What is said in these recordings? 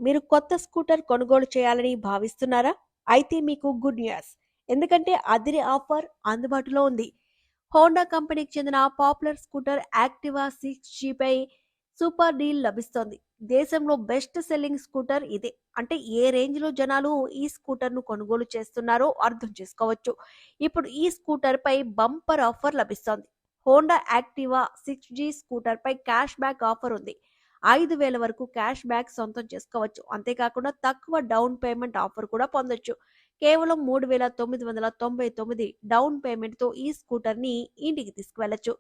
మీరు కొత్త స్కూటర్ కొనుగోలు చేయాలని భావిస్తున్నారా? అయితే మీకు గుడ్ న్యూస్. ఎందుకంటే అదిరే ఆఫర్ అందుబాటులో ఉంది. హోండా కంపెనీకి చెందిన పాపులర్ స్కూటర్ యాక్టివా 6G పై సూపర్ డీల్ లభిస్తోంది. దేశంలో బెస్ట్ సెల్లింగ్ స్కూటర్ ఇదే. అంటే ఏ రేంజ్‌లో జనాలు ఈ స్కూటర్‌ను కొనుగోలు చేస్తున్నారో అర్థం చేసుకోవచ్చు. ఇప్పుడు ఈ స్కూటర్‌పై బంపర్ ఆఫర్ లభిస్తోంది. హోండా యాక్టివా 6G స్కూటర్‌పై క్యాష్ బ్యాక్ ఆఫర్ ఉంది. 5,000 వరకు క్యాష్ బ్యాక్ సొంతం చేసుకోవచ్చు. అంతేకాకుండా తక్కువ డౌన్ పేమెంట్ ఆఫర్ కూడా పొందొచ్చు. కేవలం 3,999 డౌన్ పేమెంట్‌తో ఈ స్కూటర్‌ని ఇంటికి తీసుకువెళ్లొచ్చు.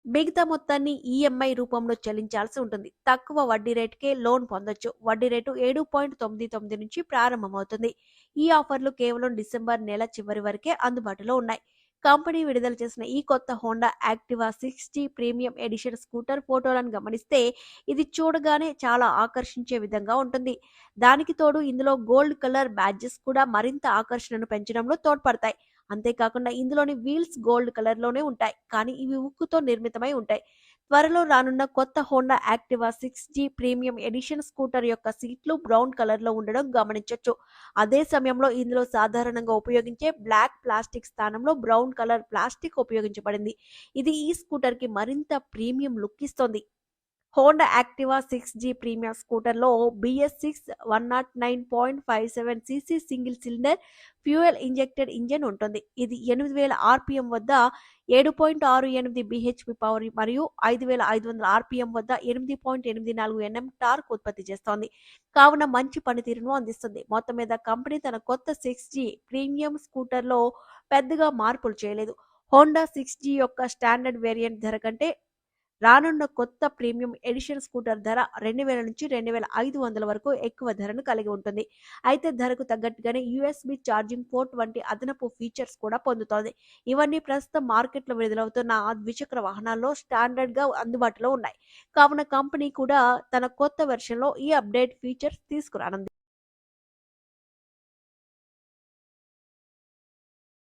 మిగతా మొత్తాన్ని ఈఎంఐ రూపంలో చెల్లించాల్సి ఉంటుంది. తక్కువ వడ్డీ రేటుకే లోన్ పొందొచ్చు. వడ్డీ రేటు 7.99 నుంచి ప్రారంభమవుతుంది. ఈ ఆఫర్లు కేవలం డిసెంబర్ నెల చివరి వరకే అందుబాటులో ఉన్నాయి. కంపెనీ విడుదల చేసిన ఈ కొత్త Honda Activa 6G premium edition scooter ఫోటోలను గమనిస్తే ఇది చూడగానే చాలా ఆకర్షించే విధంగా ఉంటుంది. దానికి తోడు ఇందులో గోల్డ్ కలర్ బ్యాడ్జెస్ కూడా మరింత ఆకర్షణను పెంచడంలో తోడ్పడతాయి. అంతేకాకుండా ఇందులోని వీల్స్ గోల్డ్ కలర్ లోనే ఉంటాయి. కానీ ఇవి ఉక్కుతో నిర్మితమై ఉంటాయి. త్వరలో రానున్న కొత్త Honda Activa 6G premium edition scooter యొక్క సీట్లు బ్రౌన్ కలర్ లో ఉండడం గమనించొచ్చు. అదే సమయంలో ఇందులో సాధారణంగా ఉపయోగించే బ్లాక్ ప్లాస్టిక్ స్థానంలో బ్రౌన్ కలర్ ప్లాస్టిక్ ఉపయోగించబడింది. ఇది ఈ స్కూటర్ కి మరింత ప్రీమియం లుక్ ఇస్తోంది. హోండా యాక్టివా 6G ప్రీమియం స్కూటర్‌లో BS6 109.57 cc single cylinder fuel injected engine ఉంటుంది. ఇది 8,000 ఆర్‌పిఎం వద్ద 7.68 బీహెచ్‌పీ పవర్ మరియు 5,500 ఆర్‌పిఎం వద్ద 8.84 ఎన్ఎం టార్క్ ఉత్పత్తి చేస్తోంది. కావున మంచి పనితీరును అందిస్తుంది. మొత్తం మీద కంపెనీ తన కొత్త 6G ప్రీమియం స్కూటర్‌లో పెద్దగా మార్పులు చేయలేదు. హోండా 6G యొక్క స్టాండర్డ్ వేరియంట్ ధర కంటే రానున్న కొత్త ప్రీమియం ఎడిషన్ స్కూటర్ ధర 2,000 నుంచి 2,500 వరకు ఎక్కువ ధరను కలిగి ఉంటుంది. అయితే ధరకు తగ్గట్టుగానే యూఎస్బీ ఛార్జింగ్ పోర్ట్ వంటి అదనపు ఫీచర్స్ కూడా పొందుతోంది. ఇవన్నీ ప్రస్తుతం మార్కెట్లో విడుదలవుతున్న ద్విచక్ర వాహనాల్లో స్టాండర్డ్‌గా అందుబాటులో ఉన్నాయి. కావున కంపెనీ కూడా తన కొత్త వెర్షన్‌లో ఈ అప్డేట్ ఫీచర్స్ తీసుకురానుంది.